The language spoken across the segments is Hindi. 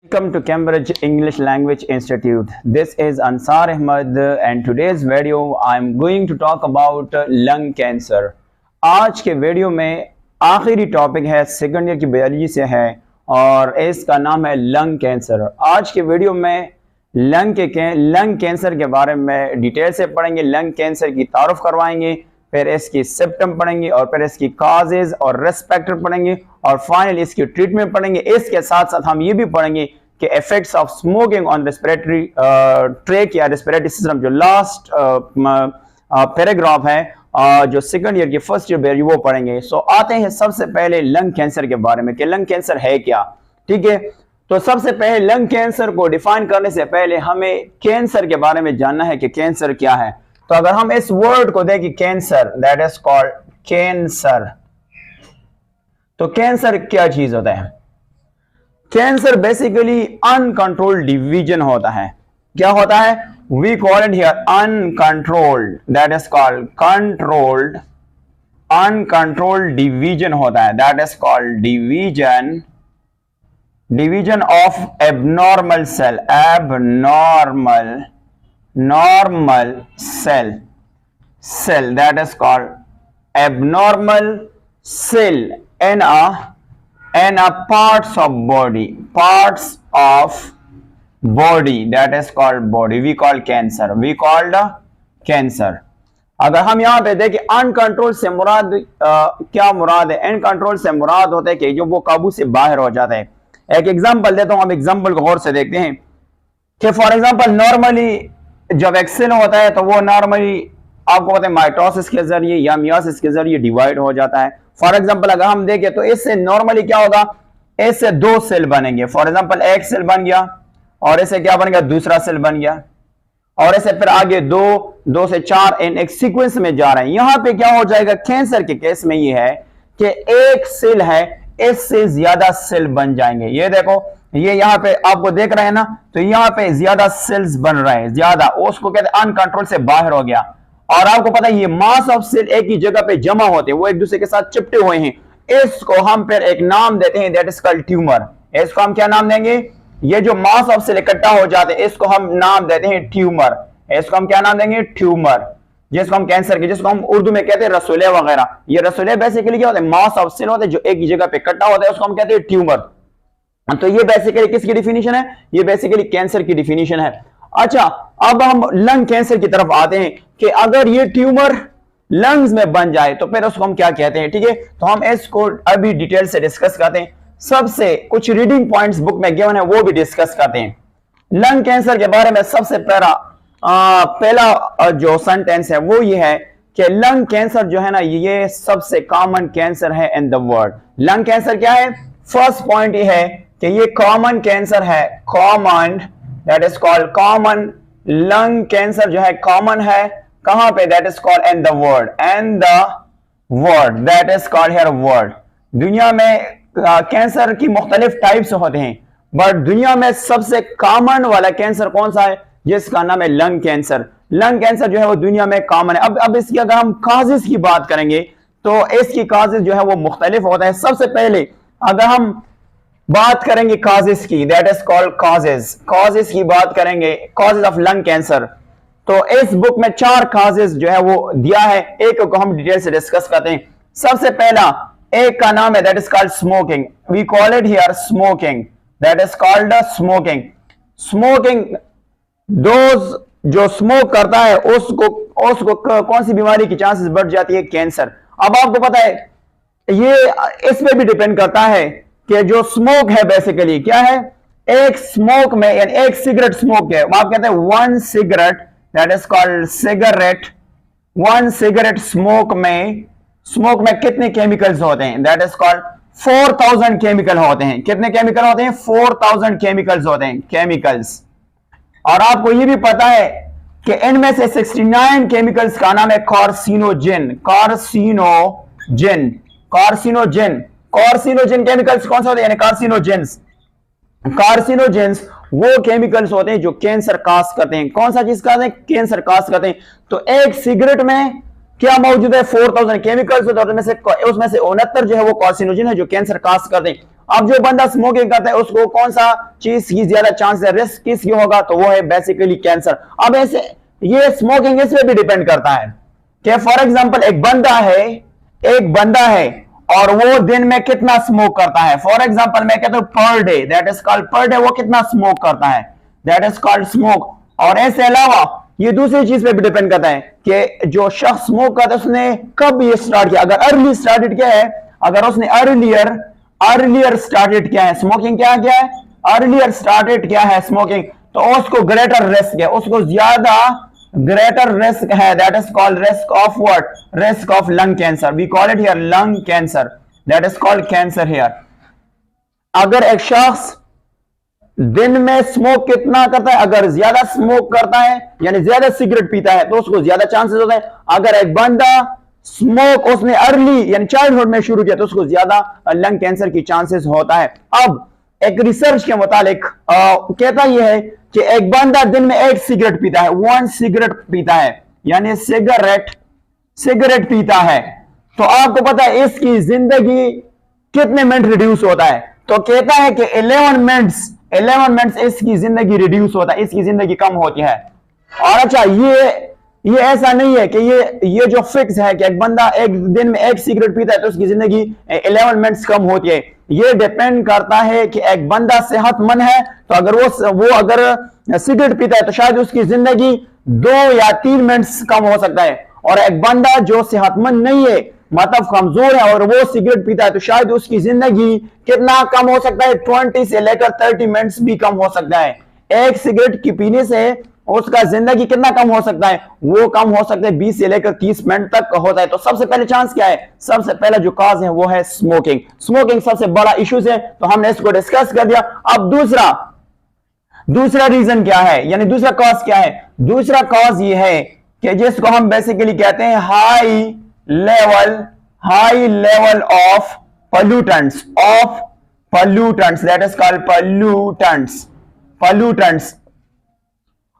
Welcome to Cambridge English Language Institute. This is Ansar Ahmed and today's video I am going to talk about lung cancer. आज के वीडियो में आखिरी टॉपिक है, सेकंड ईयर की बायोलॉजी से है और इसका नाम है लंग कैंसर। आज के वीडियो में लंग कैंसर के बारे में डिटेल से पढ़ेंगे, लंग कैंसर की तारुफ करवाएंगे, फिर इसकी सिम्टम पढ़ेंगे और फिर इसकी काजेज और रिस्क फैक्टर पढ़ेंगे और फाइनली इसकी ट्रीटमेंट पढ़ेंगे। इसके साथ साथ हम ये भी पढ़ेंगे कि effects of smoking on respiratory tract या रेस्पिरेटरी सिस्टम, जो लास्ट पैराग्राफ है जो सेकंड ईयर की फर्स्ट ईयर में वो पढ़ेंगे। सो आते हैं सबसे पहले लंग कैंसर के बारे में कि लंग कैंसर है क्या। ठीक है, तो सबसे पहले लंग कैंसर को डिफाइन करने से पहले हमें कैंसर के बारे में जानना है कि कैंसर क्या है। तो अगर हम इस वर्ड को देखें cancer, that is called cancer, तो कैंसर क्या चीज होता है? कैंसर बेसिकली अनकंट्रोल्ड डिवीजन होता है। क्या होता है? We call it here uncontrolled, that is called controlled, uncontrolled division होता है, that is called division of abnormal cell, normal cell that is called abnormal cell in a parts of body that is called body, we call cancer। अगर हम यहाँ पे देखें अनकंट्रोल से मुराद क्या मुराद है? अनकंट्रोल से मुराद होता है कि जो वो काबू से बाहर हो जाता है। एक एग्जांपल देता हूं, हम एग्जांपल को गौर से देखते हैं कि फॉर एग्जांपल नॉर्मली जब एक सेल होता है तो वो नॉर्मली आपको पता है माइटोसिस के जरिए या मियोसिस के जरिए डिवाइड हो जाता है। फॉर एग्जांपल अगर हम देखें तो इससे नॉर्मली क्या होगा, इससे दो सेल बनेंगे। फॉर एग्जांपल एक सेल बन गया और इससे क्या बन गया, दूसरा सेल बन गया और इससे फिर आगे दो से चार इन एक सीक्वेंस में जा रहे हैं। यहां पे क्या हो जाएगा, कैंसर के केस में ये है कि एक सेल है, इससे ज्यादा सेल बन जाएंगे। ये देखो, ये यहाँ पे आपको देख रहे हैं ना, तो यहाँ पे ज्यादा सेल्स बन रहे हैं, ज्यादा, उसको कहते हैं अनकंट्रोल से बाहर हो गया। और आपको पता है ये मास ऑफ सेल एक ही जगह पे जमा होते हैं, वो एक दूसरे के साथ चिपटे हुए हैं। इसको हम फिर एक नाम देते हैं, दैट इज कॉल्ड ट्यूमर। इसको हम क्या नाम देंगे? ये जो मास ऑफ सेल इकट्ठा हो जाते हैं इसको हम नाम देते हैं ट्यूमर। इसको हम क्या नाम देंगे? ट्यूमर। जिसको हम कैंसर के, जिसको हम उर्दू में कहते हैं रसोले वगैरह। ये रसोले बेसिकली क्या होते हैं, मास ऑफ सेल होते हैं जो एक ही जगह पे इकट्ठा होता है, उसको हम कहते हैं ट्यूमर। तो ये बेसिकली किसकी डिफिनीशन है? ये बेसिकली कैंसर की डिफिनीशन है। अच्छा, अब हम लंग कैंसर की तरफ आते हैं कि अगर ये ट्यूमर लंग्स में बन जाए तो फिर उसको हम क्या कहते हैं। ठीक है, तो हम इसको अभी डिटेल से डिस्कस करते हैं। सबसे कुछ रीडिंग पॉइंट्स बुक में गिवन है वो भी डिस्कस करते हैं। लंग कैंसर के बारे में सबसे पहला जो सेंटेंस है वो ये है कि लंग कैंसर जो है ना, ये सबसे कॉमन कैंसर है in the world. Lung cancer क्या है? फर्स्ट पॉइंट ये है कि ये कॉमन कैंसर है, common, that is called common. Lung cancer जो है कॉमन है कहां पे? That is called in the world, that is called here world. दुनिया में कैंसर की मुख्तलिफ टाइप्स होते हैं, बट दुनिया में सबसे कॉमन वाला कैंसर कौन सा है? जिसका नाम है लंग कैंसर। लंग कैंसर जो है वो दुनिया में कॉमन है। अब इसकी अगर हम काजेस की बात करेंगे तो इसकी काजेस जो है वो मुख्तलिफ होता है। सबसे पहले अगर हम बात करेंगे काजेस की, दैट इज कॉल्ड काजेस की बात करेंगे, काजेस ऑफ लंग कैंसर, तो इस बुक में 4 काजेस जो है वो दिया है। एक को हम डिटेल से डिस्कस करते हैं। सबसे पहला एक का नाम है that is called smoking, we call it here smoking, that is called smoking. Smoking, those जो स्मोक करता है उसको कौन सी बीमारी की चांसेस बढ़ जाती है? कैंसर। अब आपको पता है ये इस पे भी डिपेंड करता है कि जो स्मोक है बेसिकली क्या है, एक स्मोक में यानी एक सिगरेट स्मोक है, आप कहते हैं 1 cigarette, that is called cigarette. 1 cigarette smoke में कितने केमिकल्स होते हैं? दैट इज कॉल्ड 4000 केमिकल होते हैं। कितने केमिकल होते हैं? 4000 केमिकल्स होते हैं, केमिकल्स। और आपको ये भी पता है कि इनमें से 69 केमिकल्स का नाम है कार्सिनोजेन केमिकल्स कौन से होते हैं? यानी कार्सिनोजेंस वो केमिकल्स होते हैं जो कैंसर काज करते हैं। कौन सा चीज करते हैं? कैंसर काज करते हैं। तो एक सिगरेट में क्या मौजूद है? 4000 केमिकल्स होते हैं, उसमें से 69 जो है वो कार्सिनोजेन है जो कैंसर काज करते हैं। अब जो बंदा स्मोकिंग करता है उसको कौन सा चीज की ज्यादा चांस है, रिस्क किसकी होगा, तो वो है बेसिकली कैंसर। अब ऐसे ये स्मोकिंग इस पे भी डिपेंड करता है कि फॉर एग्जांपल एक बंदा है और वो दिन में कितना स्मोक करता है। फॉर एग्जांपल मैं कहता हूं per day, that is called per day, वो कितना स्मोक करता है, दैट इज कॉल्ड स्मोक। और ऐसे अलावा ये दूसरी चीज पे भी डिपेंड करता है कि जो शख्स स्मोक करता है उसने कब ये स्टार्ट किया। अगर अर्ली स्टार्टेड किया है, अगर उसने अर्लियर स्टार्टेड किया है स्मोकिंग, क्या किया है, अर्लियर स्टार्टेड किया है स्मोकिंग, तो उसको ग्रेटर रिस्क है, उसको ज्यादा ग्रेटर रिस्क है, that is called risk of what, risk of lung cancer. We call it here lung cancer, that is called cancer here. अगर एक शख्स दिन में स्मोक कितना करता है, अगर ज्यादा स्मोक करता है यानी ज्यादा सिगरेट पीता है तो उसको ज्यादा चांसेस होते हैं। अगर एक बंदा स्मोक उसने अर्ली यानी चाइल्डहुड में शुरू किया तो उसको ज्यादा लंग कैंसर की चांसेस होता है। अब एक रिसर्च के मुताबिक कहता यह है कि एक बंदा दिन में एक सिगरेट पीता है, 1 सिगरेट पीता है यानी सिगरेट पीता है, तो आपको पता है इसकी जिंदगी कितने मिनट रिड्यूस होता है, तो कहता है कि 11 मिनट्स इसकी जिंदगी रिड्यूस होता है, इसकी जिंदगी कम होती है। और अच्छा ये ऐसा नहीं है कि ये जो फिक्स है कि एक बंदा एक दिन में एक सिगरेट पीता है तो उसकी जिंदगी 11 मिनट्स कम होती है। ये डिपेंड करता है कि एक बंदा सेहतमंद है तो अगर वो अगर सिगरेट पीता है तो शायद उसकी जिंदगी 2 या 3 मिनट्स कम हो सकता है। और एक बंदा जो सेहतमंद नहीं है मतलब कमजोर है और वो सिगरेट पीता है तो शायद उसकी जिंदगी कितना कम हो सकता है, 20 से लेकर 30 मिनट्स भी कम हो सकता है। एक सिगरेट की पीने से उसका जिंदगी कितना कम हो सकता है, वो कम हो सकता है 20 से लेकर 30 मिनट तक होता है। तो सबसे पहले चांस क्या है, सबसे पहला जो काज है वो है स्मोकिंग सबसे बड़ा इश्यूज है, तो हमने इसको डिस्कस कर दिया। अब दूसरा रीजन क्या है, यानी दूसरा कॉज क्या है, दूसरा कॉज ये है कि जिसको हम बेसिकली कहते हैं high level of pollutants, that is called pollutants.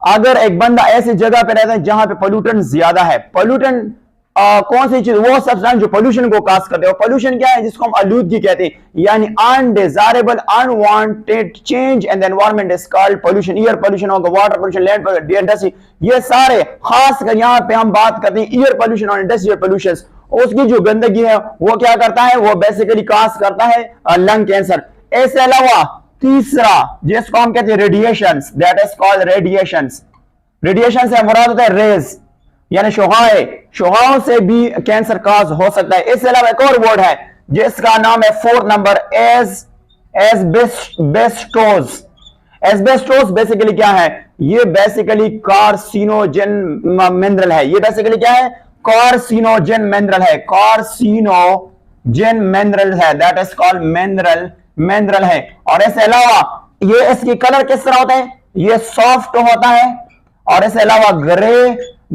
अगर एक बंदा ऐसी जगह पे रहता है जहां पे पोल्यूटेंट ज्यादा है, पोल्यूटेंट कौन सी चीज, वो सब्सटेंस जो पोल्यूशन को काज करते हैं। पोल्यूशन क्या है, जिसको हम आलूदगी कहते हैं, यानी undesirable unwanted change in the environment is called pollution. Air pollution होगा, water pollution, land pollution, industry, ये सारे खासकर यहाँ पे हम बात करते हैं एयर पोल्यूशन और इंडस्ट्रियल पोल्यूशन। उसकी जो गंदगी है वो क्या करता है, वो बेसिकली काज करता है लंग कैंसर। इसके अलावा तीसरा जिसको हम कहते हैं radiations, that is called radiation से मुराद होता है रेज यानी शुआओं से भी कैंसर काज हो सकता है। इसके अलावा एक और वर्ड है जिसका नाम है 4 नंबर एस्बेस्टोस। बेसिकली क्या है, ये बेसिकली कार्सिनोजन मिनरल है। ये बेसिकली क्या है, कार्सिनोजन मिनरल है, दैट इज कॉल्ड मिनरल है। और इसके अलावा ये इसकी कलर किस तरह होता है, ये सॉफ्ट होता है, और इसके अलावा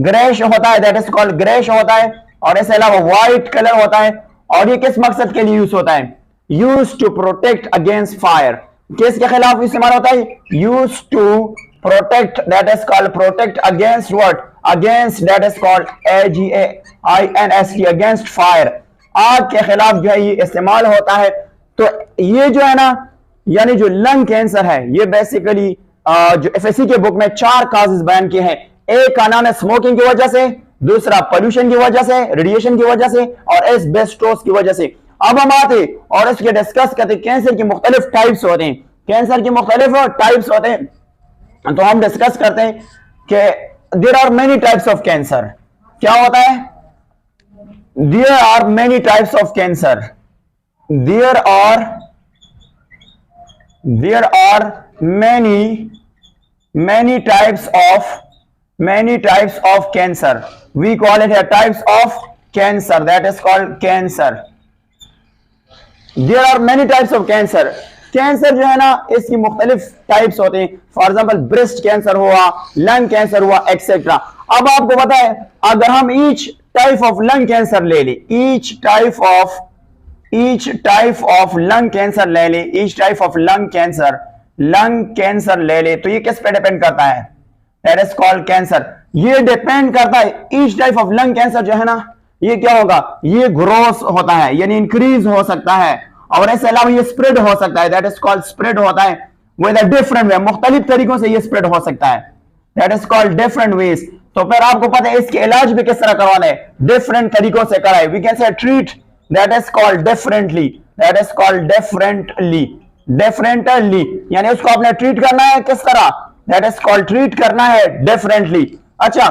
ग्रेश होता है, दैट इज कॉल्ड ग्रेश होता है। और इसके अलावा व्हाइट कलर होता है। और ये किस मकसद के लिए यूज होता है, use to protect against fire, किसके खिलाफ इस्तेमाल होता है, use to protect, that is called protect against what, against, that is called AGAINST, against fire, आग के खिलाफ जो है ये इस्तेमाल होता है। तो ये जो है ना, यानी जो लंग कैंसर है ये बेसिकली जो FSC के बुक में 4 काजेस बयान किए हैं। एक का नाम है स्मोकिंग की वजह से, दूसरा पोल्यूशन की वजह से, रेडिएशन की वजह से, और एस्बेस्टोस की वजह से। अब हम आते और इसके डिस्कस करते कैंसर की मुख्तलिफ टाइप्स होते हैं, कैंसर की मुख्तलिफ टाइप्स होते हैं। तो हम डिस्कस करते हैं कि there are many types of cancer. क्या होता है, there are many types of cancer, there are many types of cancer. We call it a types of cancer, that is called cancer. There are many types of cancer. Cancer जो है ना इसकी मुख्तलिफ टाइप्स होते हैं। फॉर एग्जाम्पल ब्रेस्ट कैंसर हुआ, लंग कैंसर हुआ, एक्सेट्रा। अब आपको पता है अगर हम each type of lung cancer ले ले, each type of lung cancer ले ले, each type of lung cancer ले ले, तो ये किस पे डिपेंड करता है, दैट इज कॉल्ड कैंसर। ये डिपेंड करता है, each type of lung cancer जो है ना ये क्या होगा, ये ग्रोथ होता है यानी इंक्रीज हो सकता है। और इसके अलावा ये स्प्रेड हो सकता है, दैट इज कॉल्ड स्प्रेड होता है विद अ डिफरेंट वे, मुख्तलिफ तरीकों से ये स्प्रेड हो सकता है, that is called different ways. तो फिर आपको पता है इसके इलाज भी किस तरह करवाना है, डिफरेंट तरीकों से कराए, we can say treat that is called differently, that is called differently, differently यानी उसको आपने ट्रीट करना है किस तरह, दैट इज कॉल्ड ट्रीट करना है डिफरेंटली। अच्छा,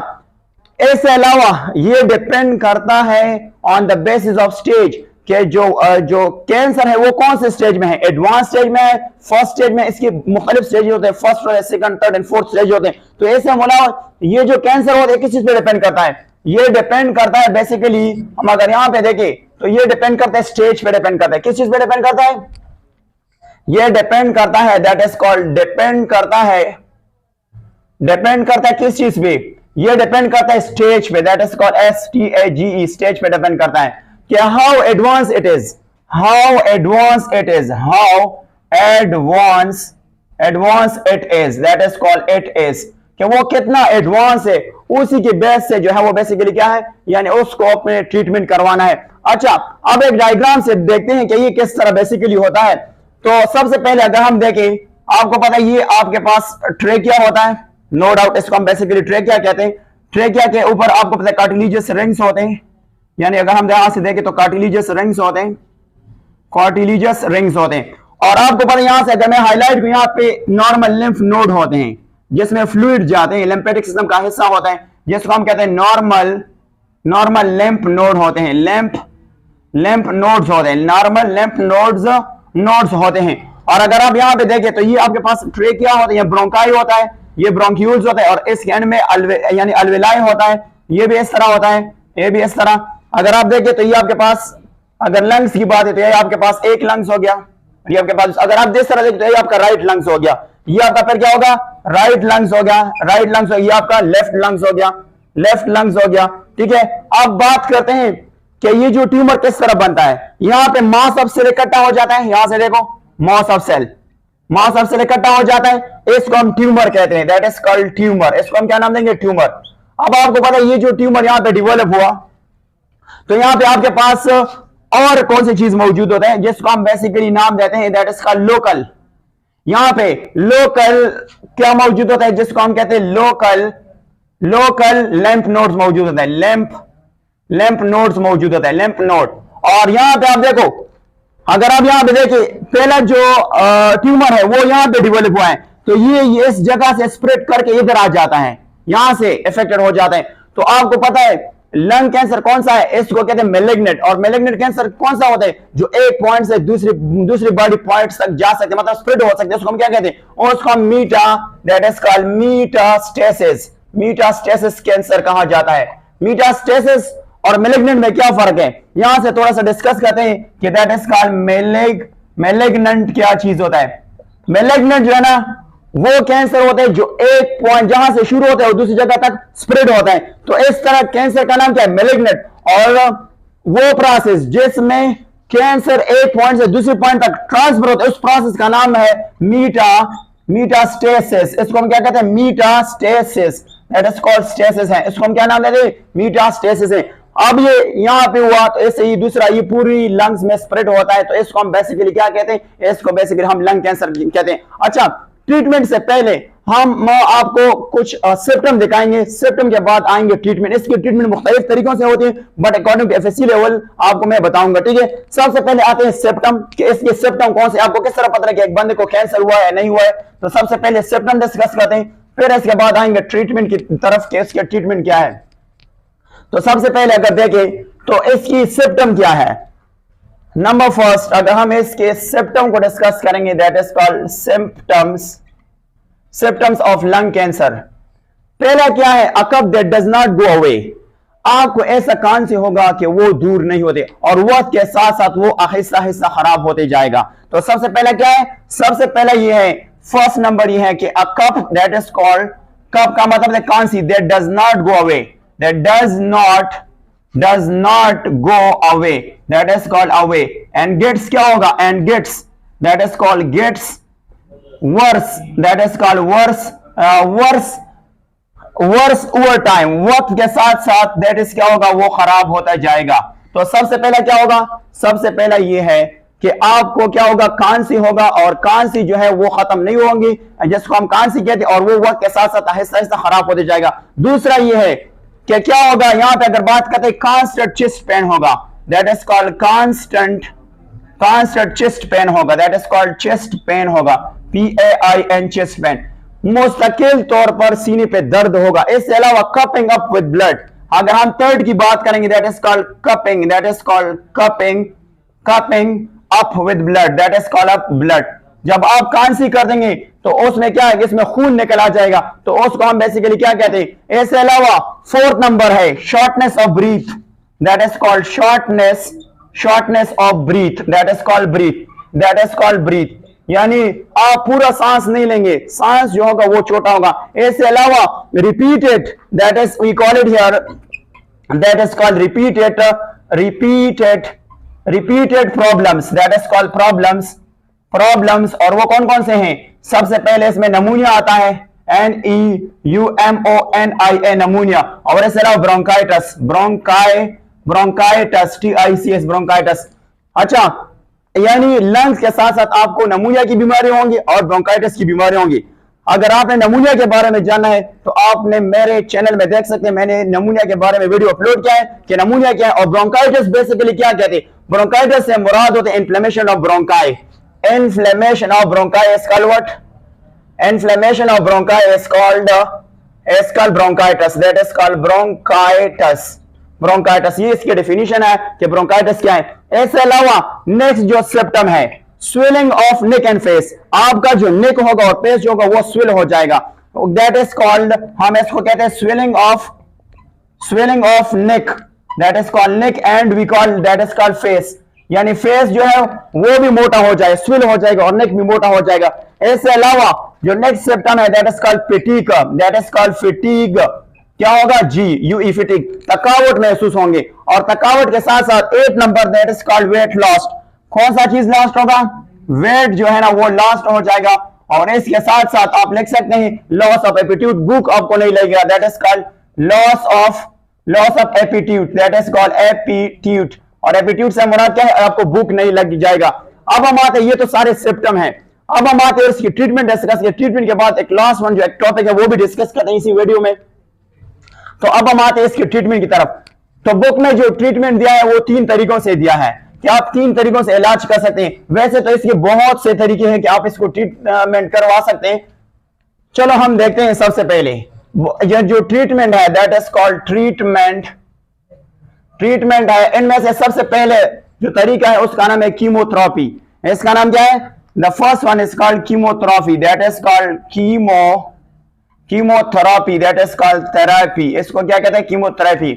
इसके अलावा ये डिपेंड करता है on the basis of stage कि जो कैंसर है वो कौन से स्टेज में है, एडवांस स्टेज में है, फर्स्ट स्टेज में, इसकी मुख्तलिफ स्टेज होते हैं, first, second, third and fourth stage होते हैं। तो ऐसे बोला ये जो कैंसर होता है किस चीज पे डिपेंड करता है, ये डिपेंड करता है बेसिकली, हम अगर यहां पे देखें तो ये डिपेंड करता है स्टेज पे डिपेंड करता है, किस चीज पे डिपेंड करता है, ये डिपेंड करता है, दैट इज कॉल्ड डिपेंड करता है किस चीज पे, ये डिपेंड करता है स्टेज पे, that is called STAGE, stage पे डिपेंड करता है कि how advance it is, how advance it is, how advance it is, that is called it is, कि वो कितना एडवांस है, उसी की बेस से जो है वो बेसिकली क्या है, यानी उसको अपने ट्रीटमेंट करवाना है। अच्छा, अब एक डायग्राम से देखते हैं कि ये किस तरह बेसिकली होता है। तो सबसे पहले अगर हम देखें, आपको पता है ये आपके पास ट्रेकिया होता है, नो डाउट इसको हम बेसिकली ट्रेकिया कहते हैं। ट्रेकिया के ऊपर आपको पता है कार्टिलेजस रिंग्स होते हैं, यानी अगर हम यहां से देखें तो कार्टिलेजस रिंग्स होते हैं, कार्टिलेजस रिंग्स होते हैं। और आपको पता है यहां से अगर मैं हाईलाइट को, यहाँ पे नॉर्मल लिम्फ नोड होते हैं जिसमें फ्लूइड जाते हैं, लिम्फेटिक सिस्टम का हिस्सा होता है जिसको हम कहते हैं नॉर्मल लिम्फ नोड होते हैं, लिम्फ नोड्स होते हैं, नॉर्मल लिम्फ नोड्स होते हैं। और अगर आप यहाँ पे देखें तो ये आपके पास ट्रेकिया होता है, ब्रोंकाई होता है, ये ब्रोंक्यूल्स होता है, और इसके एंड में यानी अल्वेलाई होता है, ये भी इस तरह होता है, ये भी इस तरह। अगर आप देखें तो ये आपके पास, अगर लंग्स की बात है तो ये आपके पास एक लंग्स हो गया, ये आपके पास, अगर आप जिस तरह देखें तो ये आपका राइट लंग्स हो गया, ये आपका फिर क्या होगा, राइट लंग्स हो गया, राइट लंग्स हो गया, ये आपका लेफ्ट लंग्स हो गया, लेफ्ट लंग्स हो गया। ठीक है, अब बात करते हैं कि ये जो ट्यूमर किस तरह बनता है। यहां पे मास ऑफ सेल इकट्ठा हो जाता है, यहां से देखो मास ऑफ सेल इकट्ठा हो जाता है, इसको हम ट्यूमर कहते हैं, दैट इज कॉल्ड ट्यूमर। इसको हम क्या नाम देंगे, ट्यूमर। अब आपको पता है ये जो ट्यूमर यहां पे डेवलप हुआ, तो यहां पे आपके पास और कौन सी चीज मौजूद होते हैं जिसको हम बेसिकली नाम देते हैं, दैट इज कॉल्ड लोकल। यहां पे लोकल क्या मौजूद होता है जिसको हम कहते हैं लोकल लिम्फ नोड्स मौजूद होता है, लिम्फ नोड्स मौजूद होता है, लिम्फ नोड। और यहां पे आप देखो, अगर आप यहां पे देखिए पहला जो ट्यूमर है वो यहां पे डेवलप हुआ है, तो ये इस जगह से स्प्रेड करके इधर आ जाता है, यहां से इफेक्टेड हो जाता है। तो आपको पता है लंग कैंसर कौन सा है, इसको कहते हैं मेलिग्नेंट। और मेलिग्नेंट कैंसर कौन सा होता है, जो एक पॉइंट से दूसरी बॉडी पॉइंट्स तक जा सकते हैं, मतलब स्प्रेड हो सकते हैं, उसको हम क्या कहते हैं, उसको हम दैट इज कॉल्ड मीटास्टेसिस कैंसर कहा जाता है। मीटास्टेसिस और मेलिग्नेंट में क्या फर्क है, यहां से थोड़ा सा डिस्कस करते हैं कि दैट इज कॉल्ड मेलिग्नेंट क्या चीज होता है। मेलिग्नेंट जो है ना वो कैंसर होता है जो एक पॉइंट जहां से शुरू होता है और दूसरी जगह तक स्प्रेड होता है। तो इस तरह कैंसर का नाम क्या है, मेलिग्नेंट। और वो प्रोसेस जिसमें कैंसर एक पॉइंट से दूसरे पॉइंट तक ट्रांसफर होता है, उस प्रोसेस का नाम है मीटास्टेसिस। इसको हम क्या कहते हैं, मीटास्टेसिस, दैट इज कॉल्ड स्टेसिस है, इसको हम क्या नाम लेते हैं, मीटास्टेसिस है। अब ये यहां पे हुआ तो ऐसे ही दूसरा ये पूरी लंग्स में स्प्रेड होता है, तो इसको हम बेसिकली क्या कहते हैं, इसको बेसिकली हम लंग कैंसर कहते हैं। अच्छा, ट्रीटमेंट से पहले हम आपको कुछ सिम्टम दिखाएंगे, सिम्टम के बाद आएंगे ट्रीटमेंट। इसकी ट्रीटमेंट मुख्तलिफ तरीकों से होती है, but according to FSC level आपको मैं बताऊंगा। ठीक है, सबसे पहले आते हैं सिम्टम, कि इसके सिम्टम कौन से, आपको किस तरह पता है कि एक बंदे को कैंसर हुआ है नहीं हुआ है। तो सबसे पहले सिम्टम डिस्कस करते हैं, फिर इसके बाद आएंगे ट्रीटमेंट की तरफ कि इसके ट्रीटमेंट क्या है। तो सबसे पहले अगर देखें तो इसकी सिम्टम क्या है, नंबर फर्स्ट अगर हम इसके सिम्टम को डिस्कस करेंगे, that is called symptoms of lung cancer. पहला क्या है, a cough that does not go away, आपको ऐसा कान से होगा कि वो दूर नहीं होते और वक्त के साथ साथ वो आहिस्ता आहिस्ता खराब होते जाएगा। तो सबसे पहला क्या है, सबसे पहला ये है, फर्स्ट नंबर ये है कि a cough that is called, cough का मतलब है कांसी, that does not go away, that does not go away, that is called away. And gets क्या होगा, and gets that is called gets worse, that is called worse over time, वक्त के साथ साथ दैट इज क्या होगा, वो खराब होता जाएगा। तो सबसे पहला क्या होगा, सबसे पहला ये है कि आपको क्या होगा, खांसी होगा, और खांसी जो है वो खत्म नहीं होंगी, जिसको हम खांसी कहते हैं, और वो वक्त के साथ साथ आहिस्ता आहिस्ता खराब होते जाएगा। दूसरा ये है कि क्या होगा, यहां पे अगर बात करते हैं कांस्टेंट चेस्ट पेन होगा, that is called constant chest pain होगा, that is called chest pain होगा, PAIN चेस्ट पेन। मुस्तकिल तौर पर सीने पे दर्द होगा। इसके अलावा कपिंग अप विद ब्लड, अगर हम थर्ड की बात करेंगे, that is called cupping, that is called cupping up with blood, that is called up blood. जब आप खांसी कर देंगे तो उसमें क्या है, इसमें खून निकल आ जाएगा, तो उसको हम बेसिकली क्या कहते हैं। इसके अलावा फोर्थ नंबर है shortness of breath, that is called shortness of breath, that is called breath, यानी आप पूरा सांस नहीं लेंगे, सांस जो होगा वो छोटा होगा। इसके अलावा repeated, that is we call it here, that is called repeated problems, that is called problems. और वो कौन कौन से हैं, सबसे पहले इसमें नमूनिया आता है, NEUMONIA नमूनिया, और इसके अलावा ब्रोंकाइटिस, TICS ब्रोंकाइटिस। अच्छा, यानी लंग्स के साथ साथ आपको नमूनिया की बीमारी होंगी और ब्रोंकाइटिस की बीमारी होंगी। अगर आपने नमूनिया के बारे में जानना है तो आपने मेरे चैनल में देख सकते हैं, मैंने नमूनिया के बारे में वीडियो अपलोड किया है कि नमूनिया क्या है और ब्रोंकाइटिस बेसिकली क्या कहते हैं। ब्रोंकाइटिस से मुराद होते हैं inflammation of bronchi, inflammation of bronchi is called what, inflammation of bronchi is called bronchitis, that is called bronchitis. ये इसकी डेफिनेशन है कि ब्रोंकाइटिस क्या है। इसके अलावा नेक्स्ट जो सिम्टम है swelling of neck and face, आपका जो नेक होगा और फेस जो होगा वो स्वेल हो जाएगा, दैट इज कॉल्ड, हम इसको कहते हैं swelling of neck, that is called neck, and we call that is called face, यानी फेस जो है वो भी मोटा हो जाए, स्वेल हो जाएगा और नेक भी मोटा हो जाएगा। इसके अलावा जो नेक्स्ट सिम्टम है that is called फिटीग, that is called फिटीग, क्या होगा, GUE फिटीग, थकावट महसूस होंगे, और थकावट के साथ साथ 8 number that is called weight loss, कौन सा चीज लॉस्ट होगा, वेट जो है ना वो लॉस्ट हो जाएगा। और इसके साथ साथ आप लिख सकते हैं लॉस ऑफ एपिट्यूट, भूख आपको नहीं लगेगा, that is called loss of appetite, that is called appetite, और एपिट्यूट से मुराद क्या है, आपको भूख नहीं लग जाएगा। अब हम आते हैं, ये तो सारे सिम्टम हैं, अब हम आते हैं इसकी ट्रीटमेंट डिस्कस के, ट्रीटमेंट के बाद एक लास्ट वन जो एक टॉपिक है वो भी डिस्कस करते हैं इसी वीडियो में। तो अब हम आते हैं इसकी ट्रीटमेंट की तरफ। तो बुक में जो ट्रीटमेंट दिया है वो 3 तरीकों से दिया है कि आप 3 तरीकों से इलाज कर सकते हैं। वैसे तो इसके बहुत से तरीके हैं कि आप इसको ट्रीटमेंट करवा सकते हैं। चलो हम देखते हैं। सबसे पहले ये जो ट्रीटमेंट है दैट इज कॉल्ड ट्रीटमेंट है। इनमें से सबसे पहले जो तरीका है उसका नाम है कीमोथेरेपी। इसका नाम क्या है, the first one is called chemotherapy, that is called chemotherapy, that is called therapy. इसको क्या कहते हैं, कीमोथेरेपी।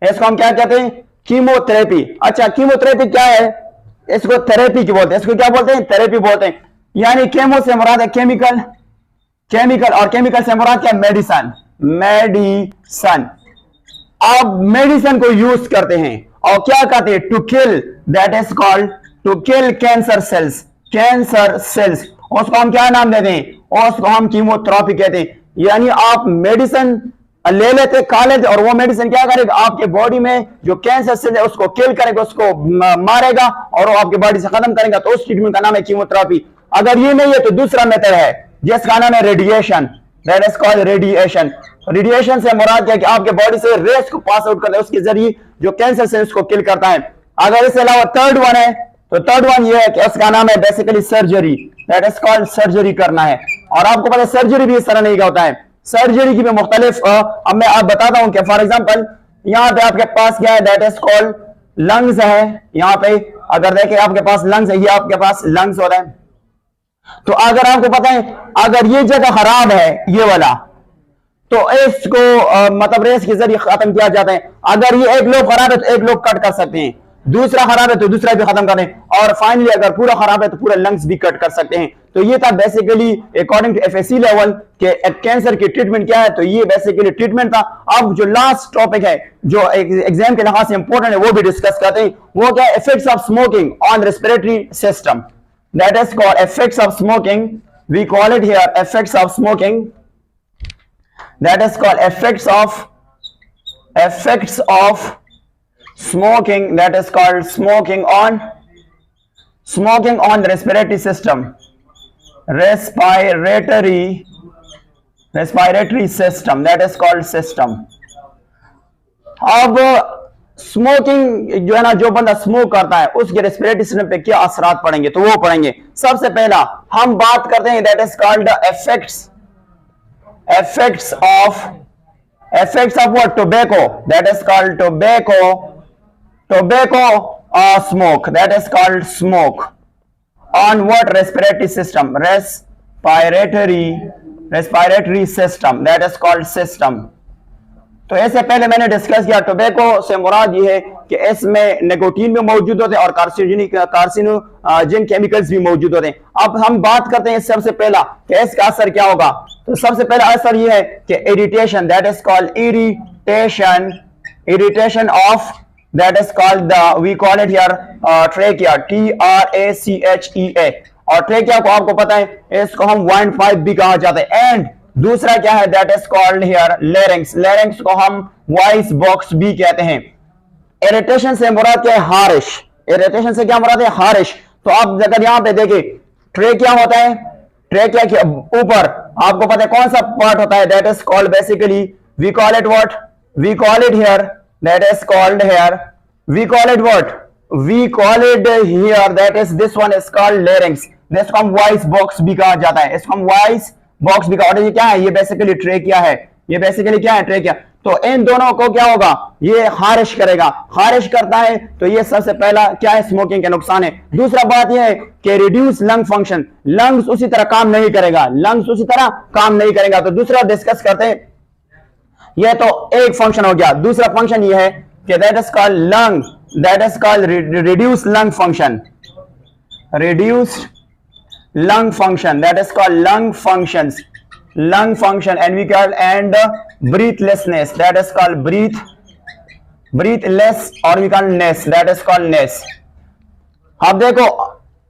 इसको हम क्या कहते हैं, कीमोथेरेपी। अच्छा, कीमोथेरेपी क्या है, इसको थेरेपी की बोलते हैं, इसको क्या बोलते हैं, थेरेपी बोलते हैं। यानी केमो से मुराद है केमिकल, और केमिकल से मुराद क्या, मेडिसन। आप मेडिसन को यूज करते हैं और क्या कहते हैं, to kill, that is called to kill cancer cells. उसको हम क्या नाम देते हैं, उसको हम कीमोथेरेपी कहते हैं। यानी आप मेडिसिन ले लेते, खा लेते, और वो मेडिसिन क्या करेगा, आपके बॉडी में जो कैंसर सेल है उसको किल करेगा, उसको मारेगा और वो आपकी बॉडी से खत्म करेगा। तो उस ट्रीटमेंट का नाम है कीमोथेरेपी। अगर ये नहीं है तो दूसरा मेथड है जिसका नाम है radiation, that is called radiation. Radiation से मुराद है कि आपके बॉडी से रेस को पास आउट करता है, उसके जरिए जो कैंसर सेल उसको किल करता है। अगर इसके अलावा थर्ड वन है तो थर्ड वन ये है कि उसका नाम है basically surgery, that is called surgery करना है। और आपको पता है सर्जरी भी इस तरह नहीं का होता है, सर्जरी की भी मुख्तलिफ, अब मैं आप बताता हूं कि फॉर एग्जांपल यहां पे आपके पास क्या है, दैट इज कॉल्ड लंग्स है। यहां पे अगर देखें आपके पास लंग्स है, ये आपके पास लंग्स होता है। तो अगर आपको पता है अगर ये जगह खराब है ये वाला, तो इसको मतलब रेस के जरिए खत्म किया जाता है। अगर ये एक लोग खराब है तो एक लोग कट कर सकते हैं, दूसरा खराब है तो दूसरा भी खत्म करें, और फाइनली अगर पूरा खराब है तो पूरा लंग्स भी कट कर सकते हैं। तो ये था बेसिकली अकॉर्डिंग टू FSC लेवल के कैंसर की ट्रीटमेंट क्या है। तो ये बेसिकली ट्रीटमेंट था। अब जो लास्ट टॉपिक है जो एग्जाम के लिहाज से इंपॉर्टेंट है वो भी डिस्कस करते हैं। वो क्या है, effects of smoking on respiratory system, that is called effects of smoking. We call it here effects of smoking, that is called effects of smoking, that is called smoking on smoking on the respiratory system, respiratory system, that is called system. अब स्मोकिंग जो है ना, जो बंदा स्मोक करता है उसके रेस्पिरेटरी सिस्टम पे क्या असरात पड़ेंगे, तो वो पड़ेंगे। सबसे पहला हम बात करते हैं, that is called effects of what? Tobacco, that is called tobacco smoke, that is called smoke on what? Respiratory system, respiratory system, that is called system. तो ऐसे पहले मैंने डिस्कस किया, टोबैको से मुराद ये है कि इसमें निकोटीन भी मौजूद होते हैं और कार्सिनोजेन केमिकल्स भी मौजूद होते हैं। अब हम बात करते हैं सबसे पहला कि इसका असर क्या होगा। तो सबसे पहला असर ये है कि irritation, that is called irritation of, that is called we call it here trachea, TRACHEA। और ट्रेकिया को आपको पता है इसको हम वाइंड पाइप भी कहा जाता है। एंड दूसरा क्या है, that is called here larynx, larynx को हम वॉइस बॉक्स भी कहते हैं। इरिटेशन से मुराद क्या है? हारिश। इरिटेशन से क्या मुराद है? हारिश। तो आप अगर यहां पे देखें, ट्रेकिया होता है, ट्रेकिया के ऊपर आपको पता है कौन सा पार्ट होता है, that is called basically we call it what, we call it here, that is called here, we call it what, we call it here, that is this one is called larynx. जिसको हम वॉइस बॉक्स भी कहा जाता है, इसको हम वॉइस बॉक्स भी कहा। ये क्या है? ये बेसिकली ट्रेकिया है, ये बेसिकली क्या है? ट्रेकिया। तो इन दोनों को क्या होगा, ये खारिश करेगा, खारिश करता है। तो ये सबसे पहला क्या है, स्मोकिंग के नुकसान है। दूसरा बात यह है कि रिड्यूस लंग फंक्शन, लंग्स उसी तरह काम नहीं करेगा, लंग्स उसी तरह काम नहीं करेगा। तो दूसरा डिस्कस करते हैं, ये तो एक फंक्शन हो गया। दूसरा फंक्शन ये है कि that is called lung, that is called reduce lung function, reduced lung function, that is called lung function, and we call and breathlessness, that is called breathless, or we call ness, that is called ness। अब देखो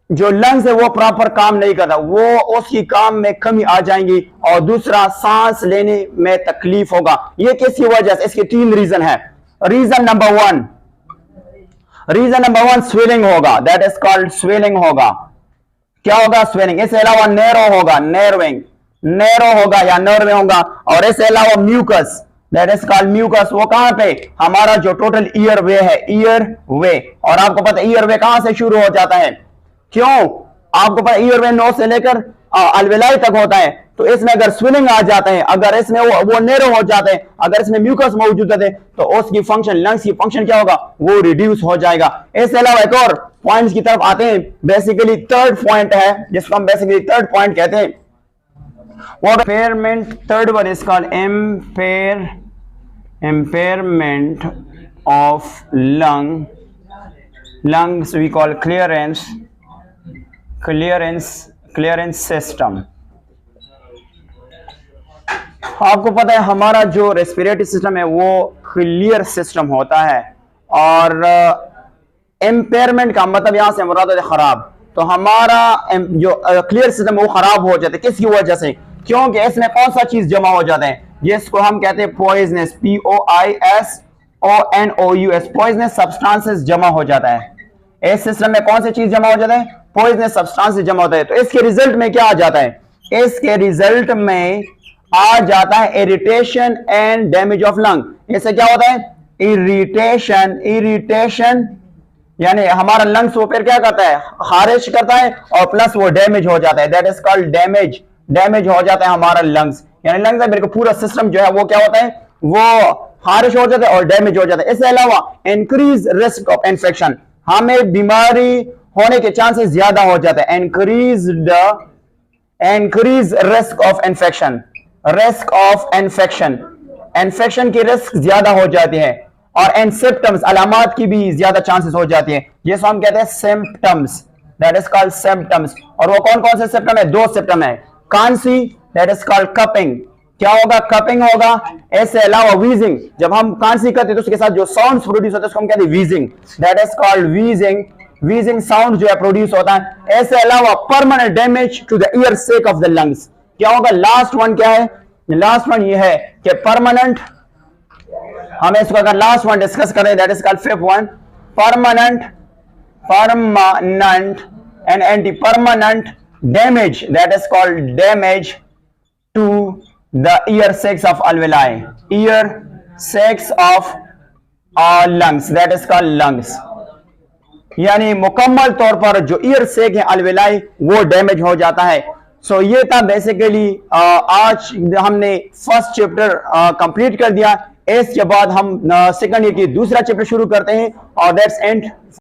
जो लंग्स है वो प्रॉपर काम नहीं करता, वो उसकी काम में कमी आ जाएंगी और दूसरा सांस लेने में तकलीफ होगा। ये किसकी वजह से? इसके 3 रीजन है। रीजन नंबर वन स्वेलिंग होगा, दैट इज कॉल्ड स्वेलिंग होगा। क्या होगा? स्वेलिंग। इसके अलावा नैरो होगा, नैरो होगा या नर्व होगा। और इसके अलावा mucus, that is called mucus. वो कहां पे? हमारा जो टोटल ईयर वे है, ईयर वे। और आपको पता है ईयर वे कहां से शुरू हो जाता है? क्यों? आपको पता है ईयर वे नोज से लेकर अलवेलाई तक होता है। तो इसमें अगर स्वेलिंग आ जाते हैं, अगर इसमें वो नैरो हो जाते हैं, अगर इसमें म्यूकस मौजूद है, तो उसकी फंक्शन, लंग्स की फंक्शन क्या होगा? वो रिड्यूस हो जाएगा। इसके अलावा एक और पॉइंट्स की तरफ आते हैं, बेसिकली थर्ड पॉइंट है जिसको हम बेसिकली थर्ड पॉइंट कहते हैं। What impairment? Third one is called impairment of lungs. We call clearance system. आपको पता है हमारा जो रेस्पिरेटरी सिस्टम है वो क्लियर सिस्टम होता है, और इम्पेयरमेंट का मतलब यहां से मुराद है खराब। तो हमारा जो क्लियर सिस्टम है वो खराब हो जाता है। किसकी वजह से? क्योंकि इसमें कौन सा चीज जमा हो जाता है, जिसको हम कहते हैं पॉइजनस, POISONOUS, पॉइजनस सब्सटेंसेस जमा हो जाता है। इस सिस्टम में कौन सी चीज जमा हो जाता है? पॉइजनस सब्सटेंसेस जमा होता है। तो इसके रिजल्ट में क्या आ जाता है? इसके रिजल्ट में आ जाता है irritation and damage of lung. इससे क्या होता है? इरिटेशन यानी हमारा लंग्स वो फिर क्या करता है? खारिश करता है, और प्लस वो डैमेज हो जाता है, दैट इज कॉल्ड डैमेज हो जाता है हमारा लंग्स। यानी लंग्स का पूरा सिस्टम जो है वो क्या होता है? वो खारिश हो जाता है और डैमेज हो जाता है। इसके अलावा इंक्रीज रिस्क ऑफ इन्फेक्शन, हमें बीमारी होने के चांसेस ज्यादा हो जाते हैं। Increase risk of infection, infection की रिस्क ज्यादा हो जाती है। और एंड सिम्पटम्स, अलामात की भी ज्यादा चांसेस हो जाती है, जिसको हम कहते हैं symptoms, that is called symptoms. और वो कौन कौन से सिम्पटम है? 2 सिम्पटम है। कांसी, दैट इज कॉल्ड कपिंग, क्या होगा? कपिंग होगा। इसके अलावा वीजिंग, जब हम कांसी करते हैं तो उसके साथ जो साउंड्स प्रोड्यूस होता है उसको हम कहते हैं wheezing, that is called wheezing sound जो है प्रोड्यूस होता है। इसके अलावा permanent damage to the air sac of the lungs, क्या होगा? लास्ट वन क्या है? लास्ट वन ये है कि परमानेंट, हमें इसको अगर लास्ट वन डिस्कस करें, that is called 5th one, permanent and anti-permanent damage, that is called damage to the ear sacs of alveoli, ear sacs of lungs, that is called lungs. यानी मुकम्मल तौर पर जो ईयर सेक है अलवेलाई वो डैमेज हो जाता है। सो ये था बेसिकली आज हमने फर्स्ट चैप्टर कंप्लीट कर दिया। इसके बाद हम सेकंड ईयर की दूसरा चैप्टर शुरू करते हैं और दैट्स एंड